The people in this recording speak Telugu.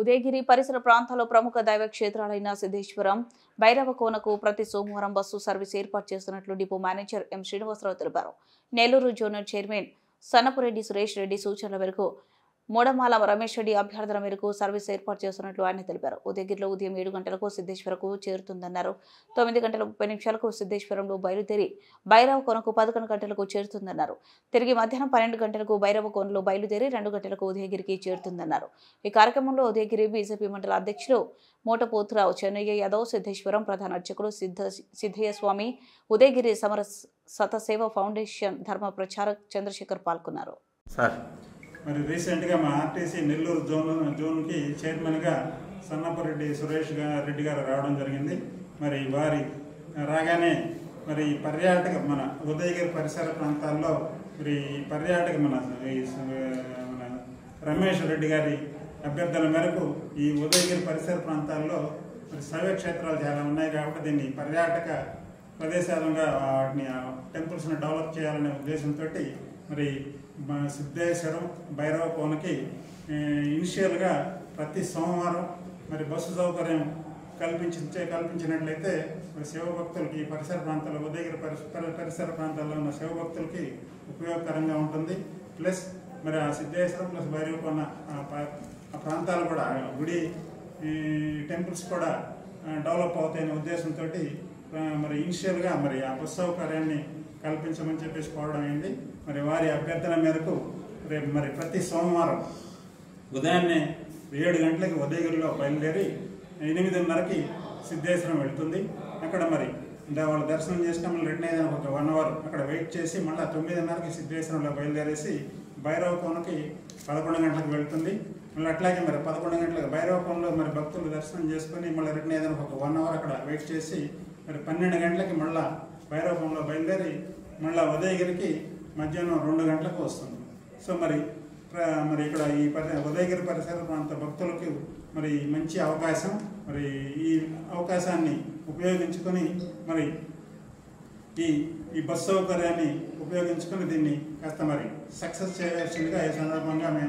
ఉదయగిరి పరిసర ప్రాంతాల్లో ప్రముఖ దైవ క్షేత్రాలైన సిద్ధేశ్వరం, భైరవకోనకు ప్రతి సోమవారం బస్సు సర్వీస్ ఏర్పాటు చేస్తున్నట్లు డిపో మేనేజర్ ఎం శ్రీనివాసరావు తెలిపారు. నెల్లూరు జోనల్ చైర్మన్ సన్నపురెడ్డి సురేష్ రెడ్డి సూచనల మేరకు మూడమాల రమేష్ రెడ్డి అభ్యర్థన మేరకు సర్వీస్ ఏర్పాటు చేస్తున్నట్లు ఆయన తెలిపారు. ఉదయగిరిలో ఉదయం 7 గంటలకు సిద్ధేశ్వరకు చేరుతుందన్నారు. 9 గంటల 30 నిమిషాలకు సిద్ధేశ్వరంలో బయలుదేరి భైరవకోనకు 11 గంటలకు చేరుతుందన్నారు. తిరిగి మధ్యాహ్నం 12 గంటలకు భైరవకోనలో బయలుదేరి 2 గంటలకు ఉదయగిరికి చేరుతుందన్నారు. ఈ కార్యక్రమంలో ఉదయగిరి బీజేపీ మండల అధ్యక్షులు మోటపోతురావు చెన్నయ్య యాదవ్, సిద్ధేశ్వరం ప్రధాన అర్చకుడు సిద్ధయ్య స్వామి, ఉదయగిరి సమర సతసేవ ఫౌండేషన్ ధర్మ ప్రచారక్ చంద్రశేఖర్ పాల్గొన్నారు. మరి రీసెంట్గా మా ఆర్టీసీ నెల్లూరు జోన్కి చైర్మన్గా సన్నపురెడ్డి సురేష్ రెడ్డి గారు రావడం జరిగింది. మరి వారి రాగానే మరి పర్యాటక మన ఉదయగిరి పరిసర ప్రాంతాల్లో మరి పర్యాటక మన రమేష్ రెడ్డి గారి అభ్యర్థన మేరకు ఈ ఉదయగిరి పరిసర ప్రాంతాల్లో మరి శైవ క్షేత్రాలు చాలా ఉన్నాయి కాబట్టి దీన్ని పర్యాటక ప్రదేశాలుగా వాటిని టెంపుల్స్ని డెవలప్ చేయాలనే ఉద్దేశంతో మరి సిద్ధేశ్వరం భైరవకోనకి ఇనిషియల్గా ప్రతి సోమవారం మరి బస్సు సౌకర్యం కల్పించినట్లయితే మరి శివభక్తులకి ఈ పరిసర ప్రాంతాల్లో ఉదయగిరి పరిసర ప్రాంతాల్లో ఉన్న శివభక్తులకి ఉపయోగకరంగా ఉంటుంది. ప్లస్ మరి ఆ సిద్ధేశ్వరం ప్లస్ భైరవకోన ఆ ప్రాంతాలు కూడా గుడి టెంపుల్స్ కూడా డెవలప్ అవుతాయనే ఉద్దేశంతో మరి ఇనిషియల్గా మరి ఆ బస్సు సౌకర్యాన్ని కల్పించమని చెప్పేసి కోరడం అయింది. మరి వారి అభ్యర్థన మేరకు రేపు మరి ప్రతి సోమవారం ఉదయాన్నే 7 గంటలకి ఉదయగిరిలో బయలుదేరి 8:30కి సిద్ధేశ్వరం వెళ్తుంది. అక్కడ మరి వాళ్ళ దర్శనం చేసిన మళ్ళీ రిటర్న్ అయ్యేదానికి ఒక 1 అవర్ అక్కడ వెయిట్ చేసి మళ్ళీ 9:30కి సిద్ధేశ్వరంలో బయలుదేరేసి భైరవకోనకి 11 గంటలకు వెళ్తుంది. మళ్ళీ అట్లాగే మరి 11 గంటలకు భైరవకోనలో మరి భక్తులు దర్శనం చేసుకుని మళ్ళీ రిటర్న్ అయ్యేదానికి ఒక 1 అవర్ అక్కడ వెయిట్ చేసి మరి 12 గంటలకి మళ్ళీ భైరవకోనలో బయలుదేరి మళ్ళీ ఉదయగిరికి మధ్యాహ్నం 2 గంటలకు వస్తుంది. సో మరి ఇక్కడ ఈ ఉదయగిరి పరిసర ప్రాంత భక్తులకు మరి మంచి అవకాశం. మరి ఈ అవకాశాన్ని ఉపయోగించుకొని మరి ఈ బస్సు సౌకర్యాన్ని ఉపయోగించుకొని దీన్ని కాస్త మరి సక్సెస్ చేయాల్సిందిగా ఈ సందర్భంగా మేము